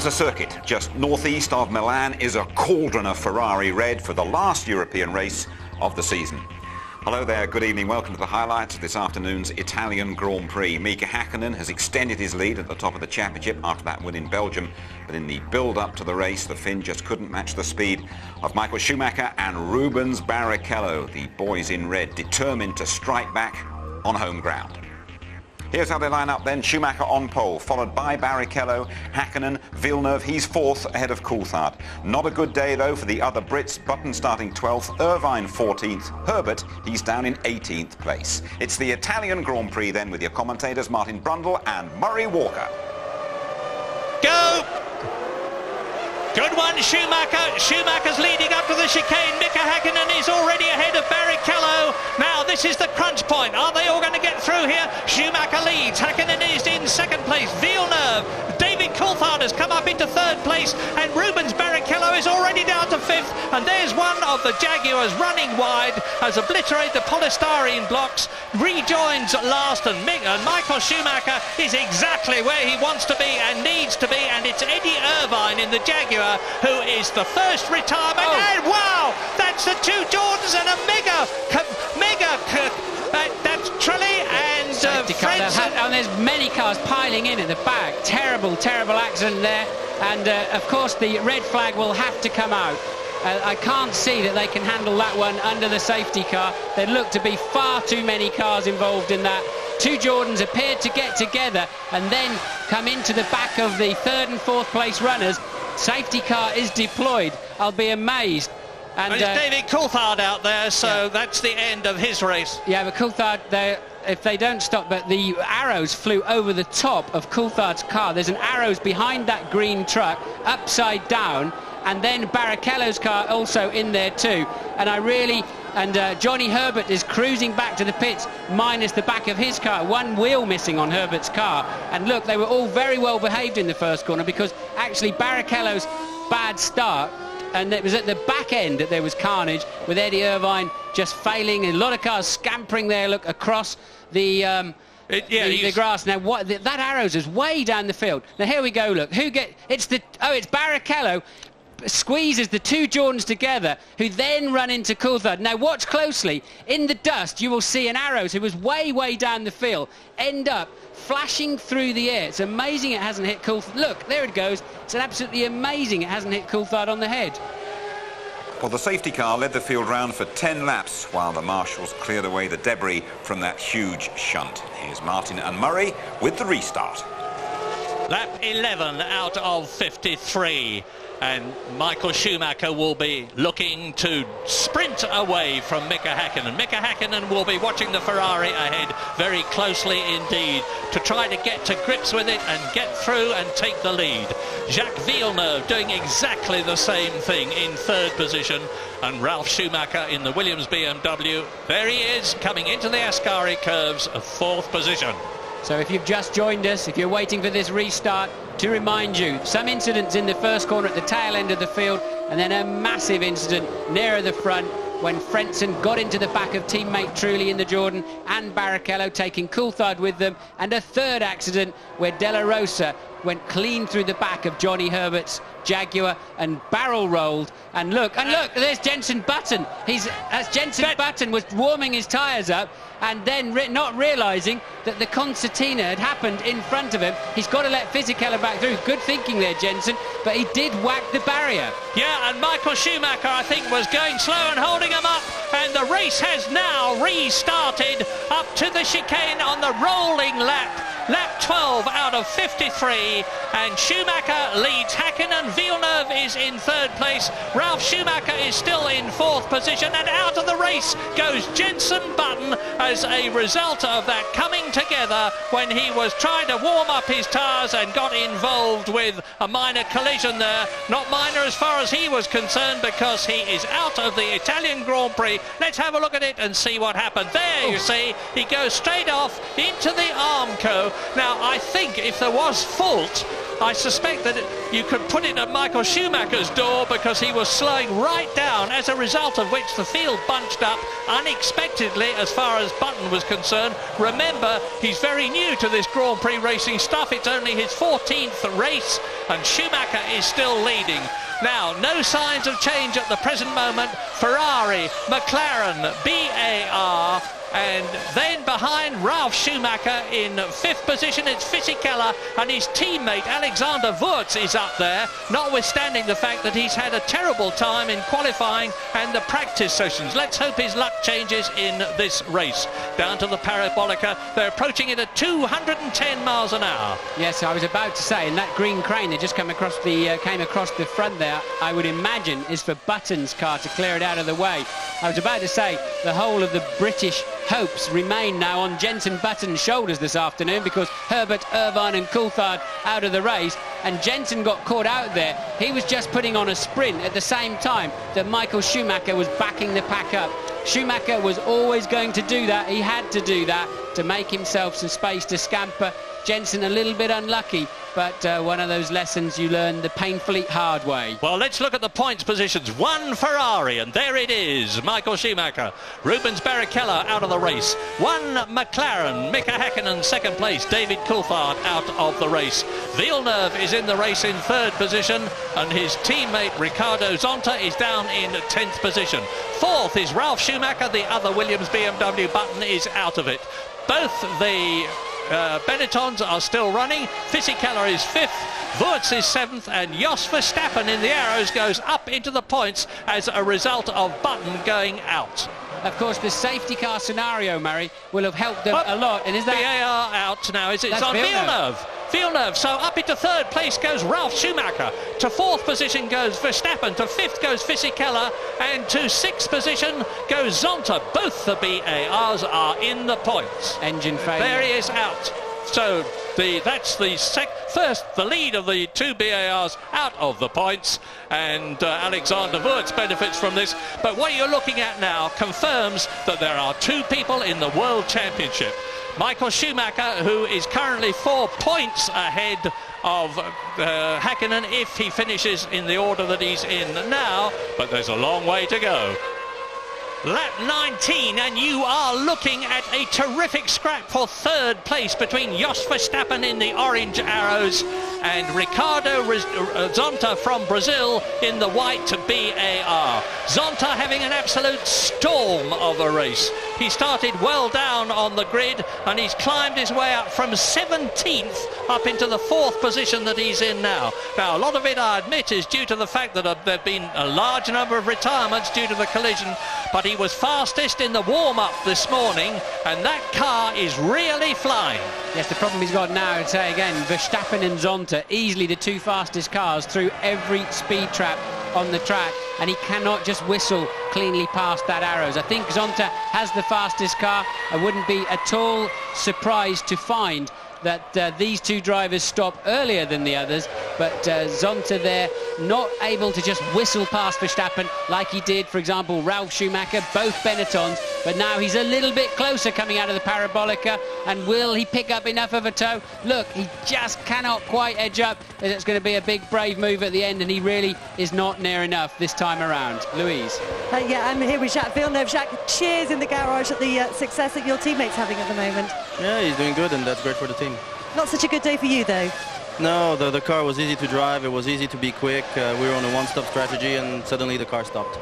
Monza circuit, just northeast of Milan, is a cauldron of Ferrari red for the last European race of the season. Hello there, good evening, welcome to the highlights of this afternoon's Italian Grand Prix. Mika Hakkinen has extended his lead at the top of the championship after that win in Belgium, but in the build-up to the race, the Finn just couldn't match the speed of Michael Schumacher and Rubens Barrichello, the boys in red, determined to strike back on home ground. Here's how they line up then. Schumacher on pole, followed by Barrichello, Hakkinen, Villeneuve. He's fourth ahead of Coulthard. Not a good day, though, for the other Brits. Button starting 12th, Irvine 14th. Herbert, he's down in 18th place. It's the Italian Grand Prix then with your commentators Martin Brundle and Murray Walker. Go! Good one, Schumacher. Schumacher's leading up to the chicane. Mika Hakkinen is already ahead of Barrichello. Now, this is the crunch point. Are they all going to get through here? Schumacher leads. Hakkinen is in second place. Villeneuve. David Coulthard has come up into third place. And Rubens Barrichello is already down to fifth. And there's one of the Jaguars running wide, has obliterated the polystyrene blocks, rejoins last. And Michael Schumacher is exactly where he wants to be and needs to be. And it's Eddie Irvine in the Jaguar who is the first retirement. And wow, that's the two Jordans and a that's Trulli and Frentzen. And there's many cars piling in at the back. Terrible accident there. And of course the red flag will have to come out. I can't see that they can handle that one under the safety car. There look to be far too many cars involved in that. Two Jordans appeared to get together and then come into the back of the third and fourth place runners. Safety car is deployed. I'll be amazed. And it's David Coulthard out there, so yeah, that's the end of his race. Yeah, but Coulthard, if they don't stop, but the arrows flew over the top of Coulthard's car. There's an arrows behind that green truck, upside down, and then Barrichello's car also in there too. And Johnny Herbert is cruising back to the pits, minus the back of his car. One wheel missing on Herbert's car. And look, they were all very well behaved in the first corner, because actually Barrichello's bad start, and it was at the back end that there was carnage, with Eddie Irvine just failing, and a lot of cars scampering there, look, across the grass. Now that arrows is way down the field. Now here we go, look, it's Barrichello squeezes the two Jordans together, who then run into Coulthard. Now watch closely, in the dust you will see an arrows who was way down the field end up flashing through the air. It's amazing it hasn't hit Coulthard. Look, there it goes. It's absolutely amazing it hasn't hit Coulthard on the head. Well, the safety car led the field round for 10 laps while the marshals cleared away the debris from that huge shunt. Here's Martin and Murray with the restart. Lap 11 out of 53. And Michael Schumacher will be looking to sprint away from Mika Hakkinen. Mika Hakkinen will be watching the Ferrari ahead very closely indeed to try to get to grips with it and get through and take the lead. Jacques Villeneuve doing exactly the same thing in third position, and Ralf Schumacher in the Williams BMW. There he is, coming into the Ascari curves of fourth position. So if you've just joined us, if you're waiting for this restart, to remind you, some incidents in the first corner at the tail end of the field, and then a massive incident nearer the front when Frentzen got into the back of teammate Trulli in the Jordan, and Barrichello taking Coulthard with them, and a third accident where Della Rosa went clean through the back of Johnny Herbert's Jaguar and barrel rolled. And look, there's Jenson Button. Jenson Button was warming his tyres up, and then not realising that the concertina had happened in front of him. He's got to let Fisichella back through. Good thinking there, Jenson, but he did whack the barrier. Yeah, and Michael Schumacher, I think, was going slow and holding him up, and the race has now restarted up to the chicane on the rolling lap. Lap 12 out of 53, and Schumacher leads Hakkinen. Villeneuve is in third place. Ralf Schumacher is still in fourth position, and out of the race goes Jenson Button as a result of that coming together when he was trying to warm up his tyres and got involved with a minor collision there. Not minor as far as he was concerned, because he is out of the Italian Grand Prix. Let's have a look at it and see what happened. There you see, he goes straight off into the Armco. Now, I think if there was fault I suspect that you could put it at Michael Schumacher's door, because he was slowing right down, as a result of which the field bunched up unexpectedly as far as Button was concerned. Remember, he's very new to this Grand Prix racing stuff. It's only his 14th race, and Schumacher is still leading. Now, no signs of change at the present moment. Ferrari, McLaren, BAR, and then behind Ralf Schumacher in 5th position, it's Fisichella, and his teammate Alexander Wurz is up there, notwithstanding the fact that he's had a terrible time in qualifying and the practice sessions. Let's hope his luck changes in this race. Down to the Parabolica, they're approaching it at 210 miles an hour. Yes, I was about to say, and that green crane that just came across the front there, I would imagine is for Button's car to clear it out of the way. I was about to say, the whole of the British hopes remain now on Jenson Button's shoulders this afternoon, because Herbert, Irvine and Coulthard out of the race, and Jenson got caught out there. He was just putting on a sprint at the same time that Michael Schumacher was backing the pack up. Schumacher was always going to do that. He had to do that to make himself some space to scamper. Jenson a little bit unlucky, but one of those lessons you learn the painfully hard way. Well, let's look at the points positions. 1 Ferrari, and there it is, Michael Schumacher. Rubens Barrichello out of the race. 1 McLaren, Mika Häkkinen 2nd place, David Coulthard out of the race. Villeneuve is in the race in 3rd position, and his teammate Ricardo Zonta is down in 10th position. 4th is Ralf Schumacher, the other Williams BMW. Button is out of it. Both the Benettons are still running. Fisichella is 5th, Wurz is 7th, and Jos Verstappen in the Arrows goes up into the points as a result of Button going out. Of course, the safety car scenario, Murray, will have helped them a lot. And is that BAR out now? Is it? It's on Villeneuve. So up into 3rd place goes Ralf Schumacher. To 4th position goes Verstappen. To 5th goes Fisichella. And to 6th position goes Zonta. Both the BARs are in the points. Engine failure. There he is out. So that's the lead of the 2 BARs out of the points, and Alexander Wurz benefits from this. But what you're looking at now confirms that there are 2 people in the World Championship. Michael Schumacher, who is currently 4 points ahead of Häkkinen if he finishes in the order that he's in now, but there's a long way to go. Lap 19, and you are looking at a terrific scrap for 3rd place between Jos Verstappen in the orange Arrows and Ricardo Zonta from Brazil in the white BAR. Zonta having an absolute storm of a race. He started well down on the grid, and he's climbed his way up from 17th up into the 4th position that he's in now. Now, a lot of it, I admit, is due to the fact that there have been a large number of retirements due to the collision, but he was fastest in the warm-up this morning, and that car is really flying. Yes, the problem he's got now, I'd say again, Verstappen and Zonta, easily the 2 fastest cars through every speed trap on the track, and he cannot just whistle cleanly past that Arrows. I think Zonta has the fastest car. I wouldn't be at all surprised to find that these 2 drivers stop earlier than the others, but Zonta there not able to just whistle past Verstappen like he did, for example, Ralf Schumacher, both Benettons, but now he's a little bit closer coming out of the Parabolica, and will he pick up enough of a tow? Look, he just cannot quite edge up. It's going to be a big brave move at the end, and he really is not near enough this time around. Louise. Yeah, I'm here with Jacques Villeneuve. Jacques, cheers in the garage at the success that your teammate's having at the moment. Yeah, he's doing good, and that's great for the team. Not such a good day for you, though. No, the car was easy to drive. It was easy to be quick. We were on a one-stop strategy, and suddenly the car stopped.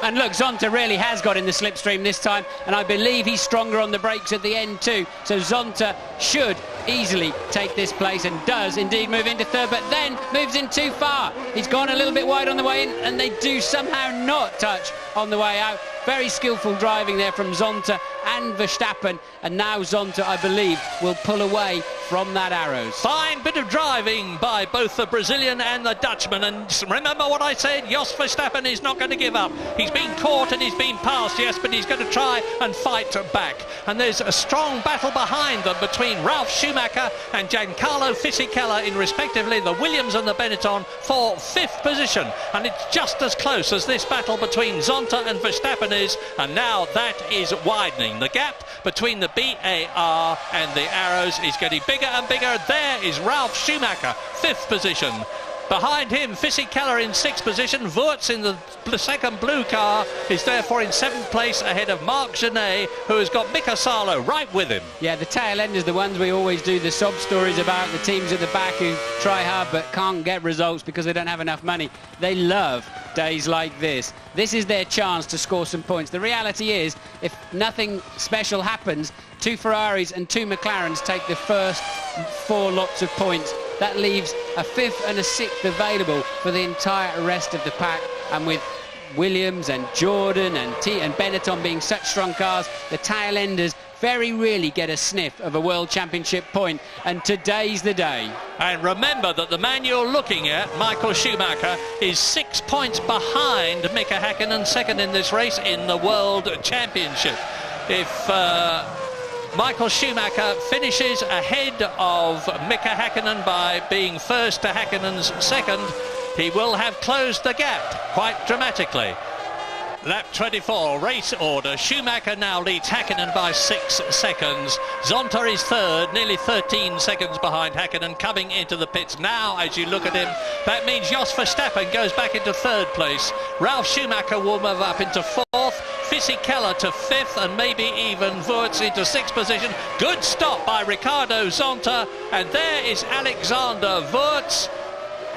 And look, Zonta really has got in the slipstream this time, and I believe he's stronger on the brakes at the end too. So Zonta should easily take this place, and does indeed move into 3rd, but then moves in too far. He's gone a little bit wide on the way in, and they do somehow not touch on the way out. Very skillful driving there from Zonta and Verstappen, and now Zonta, I believe, will pull away from that Arrows. Fine bit of driving by both the Brazilian and the Dutchman, and remember what I said, Jos Verstappen is not going to give up. He's been caught and he's been passed, yes, but he's going to try and fight back. And there's a strong battle behind them between Ralf Schumacher and Giancarlo Fisichella in respectively the Williams and the Benetton for 5th position, and it's just as close as this battle between Zonta and Verstappen Deniz, and now that is widening. The gap between the BAR and the Arrows is getting bigger and bigger. There is Ralf Schumacher, 5th position. Behind him, Fisichella in 6th position. Wurz in the second blue car is therefore in 7th place ahead of Marc Genet, who has got Mika Salo right with him. Yeah, the tail enders, the ones we always do the sob stories about, the teams at the back who try hard but can't get results because they don't have enough money. They love days like this. This is their chance to score some points. The reality is, if nothing special happens, 2 Ferraris and 2 McLarens take the first 4 lots of points. That leaves a 5th and a 6th available for the entire rest of the pack. And with Williams and Jordan and Benetton being such strong cars, the tail enders very rarely get a sniff of a World Championship point, and today's the day. And remember that the man you're looking at, Michael Schumacher, is 6 points behind Mika Häkkinen, second in this race in the World Championship. If Michael Schumacher finishes ahead of Mika Häkkinen by being first to Häkkinen's second, he will have closed the gap quite dramatically. Lap 24, race order. Schumacher now leads Häkkinen by 6 seconds. Zonta is third, nearly 13 seconds behind Häkkinen, coming into the pits now. As you look at him, that means Jos Verstappen goes back into 3rd place. Ralf Schumacher will move up into 4th. Fisichella to 5th, and maybe even Wurz into 6th position. Good stop by Ricardo Zonta, and there is Alexander Wurz,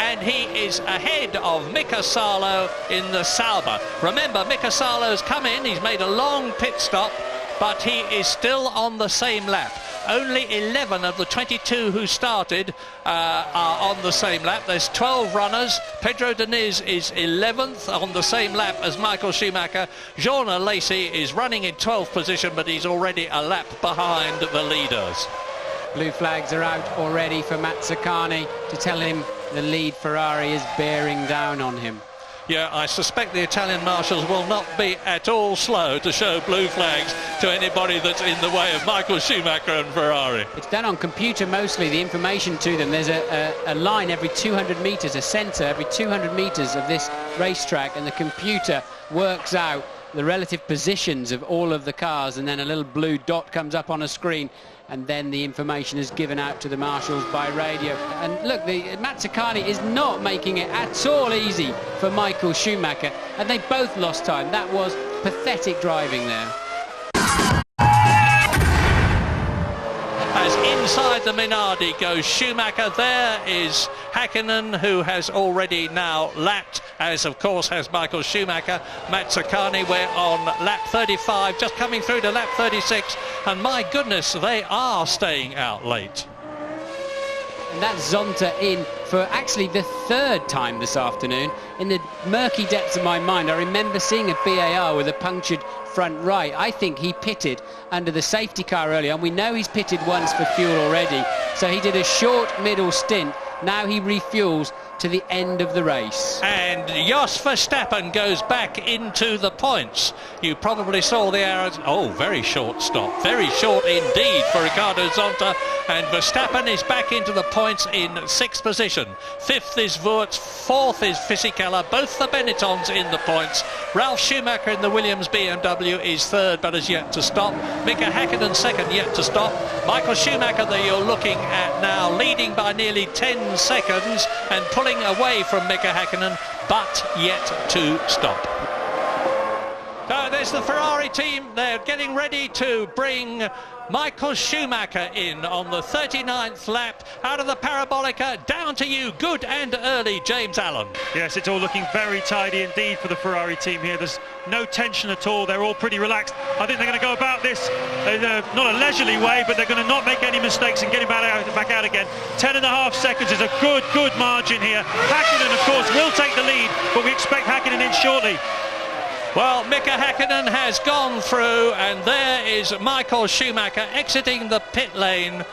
and he is ahead of Mika Salo in the Sauber. Remember, Mika Salo's come in, he's made a long pit stop, but he is still on the same lap. Only 11 of the 22 who started are on the same lap. There's 12 runners. Pedro Diniz is 11th on the same lap as Michael Schumacher. Jean Alesi is running in 12th position, but he's already a lap behind the leaders. Blue flags are out already for Mazzacani to tell him the lead Ferrari is bearing down on him. Yeah, I suspect the Italian marshals will not be at all slow to show blue flags to anybody that's in the way of Michael Schumacher and Ferrari. It's done on computer mostly, the information to them. There's a line every 200 metres, a centre every 200 metres of this racetrack, and the computer works out the relative positions of all of the cars, and then a little blue dot comes up on a screen, and then the information is given out to the marshals by radio. And look, Mazzacani is not making it at all easy for Michael Schumacher, and they both lost time. That was pathetic driving there. As inside the Minardi goes Schumacher, there is Häkkinen, who has already now lapped, as of course has Michael Schumacher. Mazzacani, we're on lap 35, just coming through to lap 36, and my goodness, they are staying out late. And that's Zonta in for actually the 3rd time this afternoon. In the murky depths of my mind, I remember seeing a BAR with a punctured front right. I think he pitted under the safety car earlier, and we know he's pitted once for fuel already. So he did a short middle stint. Now he refuels to the end of the race. And Jos Verstappen goes back into the points. You probably saw the arrows. Oh, very short stop. Very short indeed for Ricardo Zonta. And Verstappen is back into the points in 6th position. 5th is Wurz, 4th is Fisichella. Both the Benettons in the points. Ralf Schumacher in the Williams BMW is 3rd, but has yet to stop. Mika Häkkinen 2nd, yet to stop. Michael Schumacher that you're looking at now, leading by nearly 10 seconds and pulling away from Mika Häkkinen, but yet to stop. There's the Ferrari team. They're getting ready to bring Michael Schumacher in on the 39th lap out of the Parabolica. Down to you, good and early, James Allen. Yes, it's all looking very tidy indeed for the Ferrari team here. There's no tension at all. They're all pretty relaxed. I think they're going to go about this in not a leisurely way, but they're going to not make any mistakes and getting back out again. 10.5 seconds is a good margin here. Häkkinen, of course, will take the lead, but we expect Häkkinen in shortly. Well, Mika Häkkinen has gone through, and there is Michael Schumacher exiting the pit lane.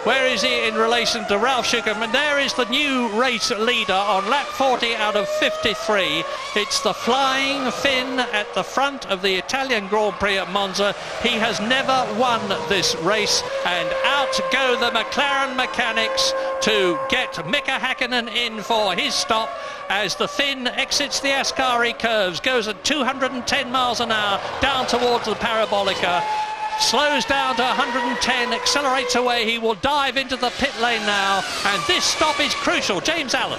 Where is he in relation to Ralf Schumacher? And there is the new race leader on lap 40 out of 53. It's the Flying Finn at the front of the Italian Grand Prix at Monza. He has never won this race, and out go the McLaren mechanics to get Mika Häkkinen in for his stop as the Finn exits the Ascari curves, goes at 210 miles an hour down towards the Parabolica. Slows down to 110, accelerates away. He will dive into the pit lane now, and this stop is crucial. James Allen.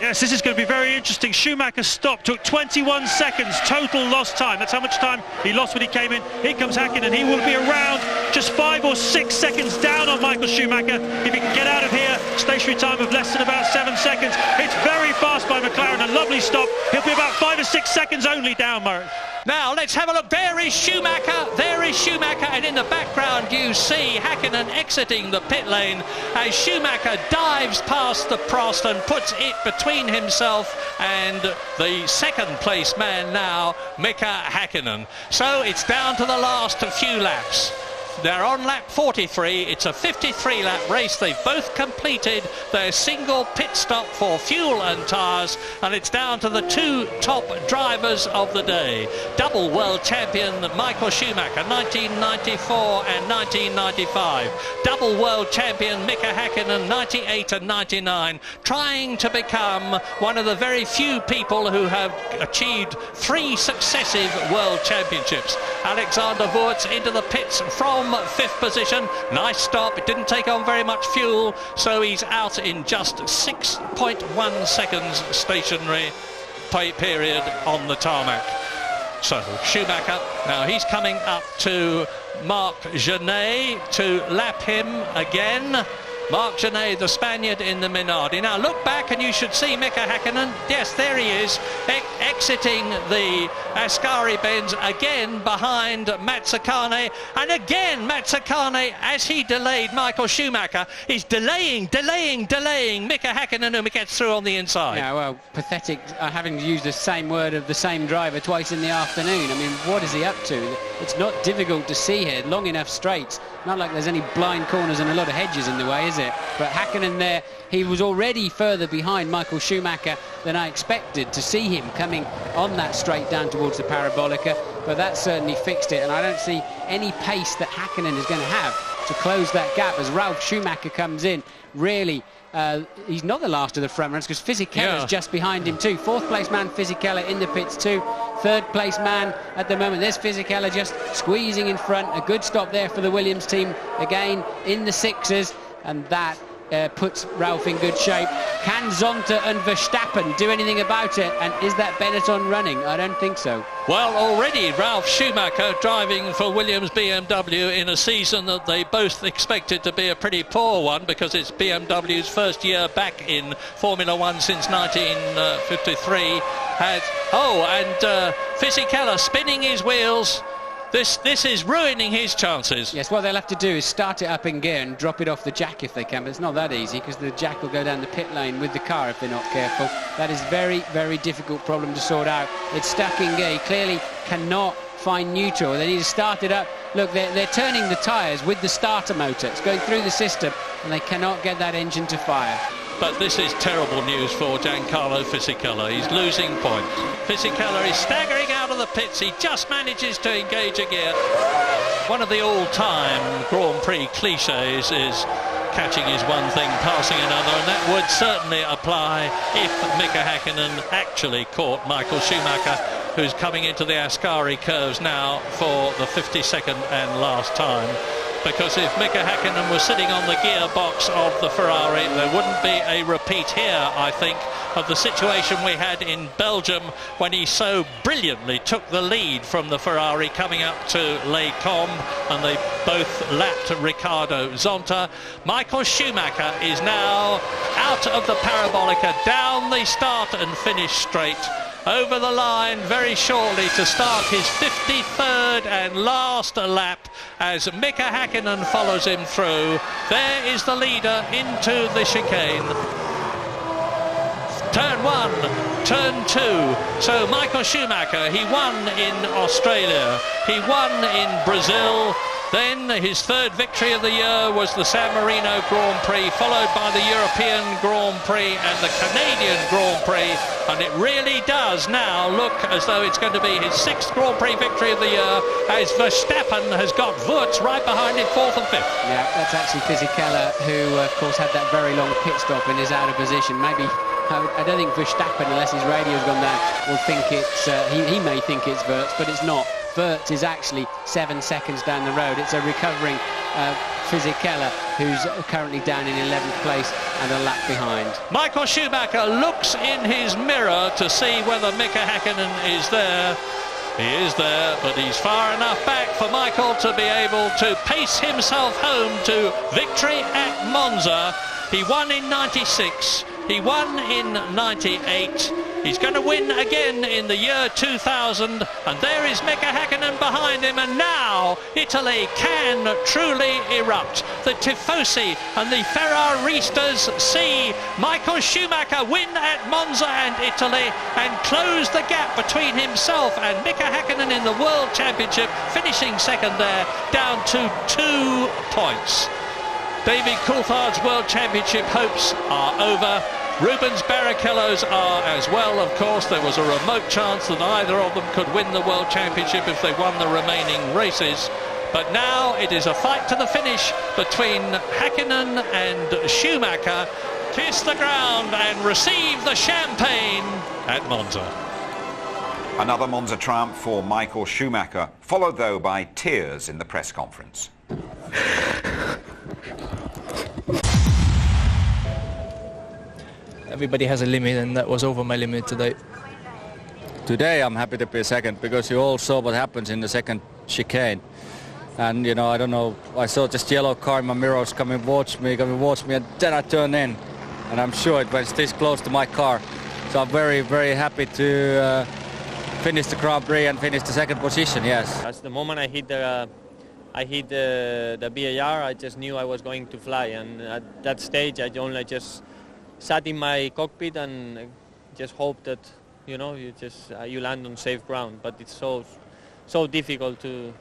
Yes, this is going to be very interesting. Schumacher's stop took 21 seconds total lost time. That's how much time he lost when he came in. Here comes Häkkinen. He will be around just 5 or 6 seconds down on Michael Schumacher. If he can get out of here, stationary time of less than about 7 seconds. It's very fast by McLaren. A lovely stop. He'll be about 5 or 6 seconds only down, Murray. Now let's have a look. There is Schumacher. There is Schumacher, and in the background you see Häkkinen exiting the pit lane as Schumacher dives past the Prost and puts it between himself and the second place man now, Mika Häkkinen. So it's down to the last few laps. They're on lap 43. It's a 53 lap race. They've both completed their single pit stop for fuel and tyres, and it's down to the two top drivers of the day. Double world champion Michael Schumacher, 1994 and 1995. Double world champion Mika Häkkinen, 98 and 99, trying to become one of the very few people who have achieved 3 successive world championships. Alexander Wurz into the pits from 5th position. Nice stop. It didn't take on very much fuel, so he's out in just 6.1 seconds stationary period on the tarmac. So Schumacher, now he's coming up to Marc Genet to lap him again. Marc Genet, the Spaniard in the Minardi. Now look back and you should see Mika Häkkinen. Yes, there he is, exiting the Ascari bends again behind Mazzacane. And again Mazzacane, as he delayed Michael Schumacher, is delaying Mika Häkkinen, who gets through on the inside. Yeah, well, pathetic having to use the same word of the same driver twice in the afternoon. I mean, what is he up to? It's not difficult to see here. Long enough straights. Not like there's any blind corners and a lot of hedges in the way, is it? But Häkkinen there, he was already further behind Michael Schumacher than I expected to see him coming on that straight down towards the Parabolica, but that certainly fixed it, and I don't see any pace that Häkkinen is going to have to close that gap as Ralf Schumacher comes in. Really, he's not the last of the front runners because Fisichella's just behind him too. 4th place man Fisichella in the pits too. 3rd place man at the moment. There's Fisichella just squeezing in front. A good stop there for the Williams team again in the 6s, and that puts Ralf in good shape. Can Zonta and Verstappen do anything about it? And is that Benetton running? I don't think so. Well, already Ralf Schumacher driving for Williams BMW in a season that they both expected to be a pretty poor one because it's BMW's first year back in Formula One since 1953. And Fisichella spinning his wheels. This is ruining his chances. Yes, what they'll have to do is start it up in gear and drop it off the jack if they can, but it's not that easy because the jack will go down the pit lane with the car if they're not careful. That is very, very difficult problem to sort out. It's stuck in gear. He clearly cannot find neutral. They need to start it up. Look, they're turning the tyres with the starter motor. It's going through the system and they cannot get that engine to fire. But this is terrible news for Giancarlo Fisichella. He's losing points. Fisichella is staggering out of the pits. He just manages to engage a gear. One of the all-time Grand Prix cliches is catching is one thing, passing another, and that would certainly apply if Mika Häkkinen actually caught Michael Schumacher, who's coming into the Ascari curves now for the 52nd and last time. Because if Mika Häkkinen was sitting on the gearbox of the Ferrari, there wouldn't be a repeat here, I think, of the situation we had in Belgium when he so brilliantly took the lead from the Ferrari coming up to Les Combes, and they both lapped Ricardo Zonta. Michael Schumacher is now out of the Parabolica, down the start and finish straight, over the line very shortly to start his 53rd and last lap as Mika Häkkinen follows him through. There is the leader into the chicane. Turn 1, turn 2. So Michael Schumacher, he won in Australia, he won in Brazil, Then his third victory of the year was the San Marino Grand Prix, followed by the European Grand Prix and the Canadian Grand Prix, and it really does now look as though it's going to be his 6th Grand Prix victory of the year, as Verstappen has got Wurz right behind him, 4th and 5th. Yeah, that's actually Fisichella, who of course had that very long pit stop and is out of position. Maybe, I don't think Verstappen, unless his radio's gone down, will think it's, he may think it's Wurz, but it's not. Wurz is actually 7 seconds down the road. It's a recovering Fisichella, who's currently down in 11th place and a lap behind. Michael Schumacher looks in his mirror to see whether Mika Häkkinen is there. He is there, but he's far enough back for Michael to be able to pace himself home to victory at Monza. He won in 96, he won in 98, he's going to win again in the year 2000, and there is Mika Häkkinen behind him, and now Italy can truly erupt. The Tifosi and the Ferraristas see Michael Schumacher win at Monza and Italy and close the gap between himself and Mika Häkkinen in the World Championship, finishing second there, down to 2 points. David Coulthard's World Championship hopes are over. Rubens Barrichello's are as well, of course. There was a remote chance that either of them could win the World Championship if they won the remaining races. But now it is a fight to the finish between Häkkinen and Schumacher. Kiss the ground and receive the champagne at Monza. Another Monza triumph for Michael Schumacher, followed though by tears in the press conference. Everybody has a limit, and that was over my limit today. Today I'm happy to be second, because you all saw what happens in the second chicane. And you know, I don't know, I saw just yellow car in my mirrors coming towards me, and then I turned in, and I'm sure it went this close to my car. So I'm very, very happy to finish the Grand Prix and finish the second position, yes. As the moment I hit the BAR, I just knew I was going to fly, and at that stage I only just sat in my cockpit and just hoped that, you know, you land on safe ground. But it's so difficult to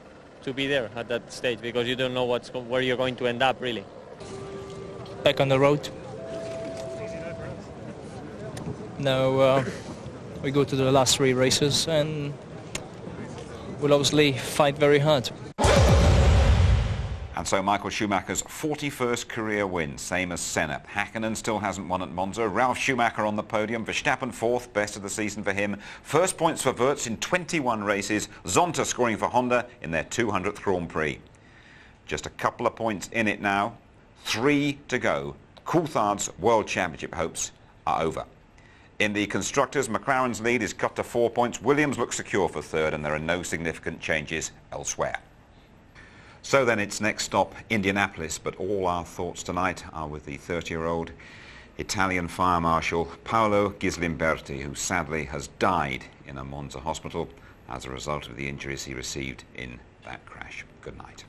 be there at that stage, because you don't know where you're going to end up, really. Back on the road. Now we go to the last 3 races, and we'll obviously fight very hard. And so Michael Schumacher's 41st career win, same as Senna. Häkkinen still hasn't won at Monza. Ralf Schumacher on the podium. Verstappen 4th, best of the season for him. First points for Wurz in 21 races. Zonta scoring for Honda in their 200th Grand Prix. Just a couple of points in it now. 3 to go. Coulthard's World Championship hopes are over. In the Constructors, McLaren's lead is cut to 4 points. Williams looks secure for 3rd, and there are no significant changes elsewhere. So then it's next stop Indianapolis, but all our thoughts tonight are with the 30-year-old Italian fire marshal Paolo Ghislimberti, who sadly has died in a Monza hospital as a result of the injuries he received in that crash. Good night.